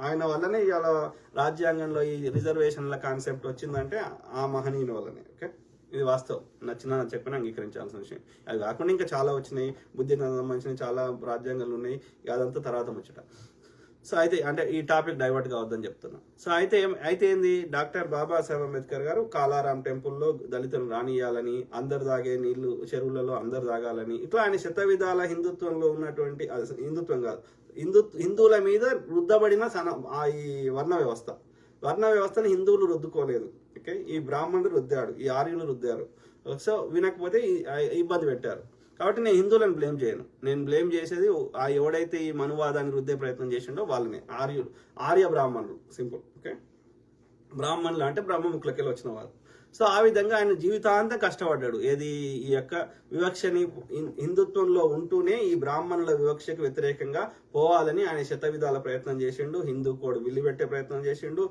ఆయన వల్లనే ఇవాళ రాజ్యాంగంలో ఈ రిజర్వేషన్ల కాన్సెప్ట్ వచ్చిందంటే ఆ మహనీయుని వల్లనే. ఓకే, ఇది వాస్తవం, నచ్చినా చెప్పినా అంగీకరించాల్సిన విషయం. అది కాకుండా ఇంకా చాలా వచ్చినాయి, బుద్ధికి సంబంధించిన చాలా రాజ్యాంగాలు ఉన్నాయి, అదంతా తర్వాత ముచ్చట. సో అయితే అంటే ఈ టాపిక్ డైవర్ట్ కావద్దని చెప్తున్నా. సో అయితే ఏంది, డాక్టర్ బాబాసాహెబ్ అంబేద్కర్ గారు కాలారాం టెంపుల్లో దళితులను రానియాలని, అందరు తాగే నీళ్లు చెరువులలో అందరు తాగాలని, ఇట్లా ఆయన శతవిధాల హిందుత్వంలో ఉన్నటువంటి హిందుత్వం కాదు, హిందువుల మీద రుద్దబడిన ఈ వర్ణ వ్యవస్థని హిందువులు రుద్దుకోలేదు. ఓకే, ఈ బ్రాహ్మణులు రుద్దాడు, ఈ ఆర్యులు రుద్దారు. సో వినకపోతే ఇబ్బంది పెట్టారు. కాబట్టి నేను హిందువులను బ్లేమ్ చేయను. నేను బ్లేమ్ చేసేది ఎవడైతే ఈ మనువాదాన్ని రుద్దే ప్రయత్నం చేసిండో వాళ్ళని, ఆర్య బ్రాహ్మణులు, సింపుల్. ఓకే, బ్రాహ్మణులు అంటే బ్రహ్మముఖులకెళ్ళి వచ్చిన వాళ్ళు. సో ఆ విధంగా ఆయన జీవితాంతం కష్టపడ్డాడు. ఏది ఈ యొక్క వివక్షని హిందుత్వంలో ఉంటూనే ఈ బ్రాహ్మణుల వివక్షకు వ్యతిరేకంగా పోవాలని ఆయన శతవిధాల ప్రయత్నం చేసిండు. హిందూ కోడ్ బిల్లు పెట్టే ప్రయత్నం చేసిండు.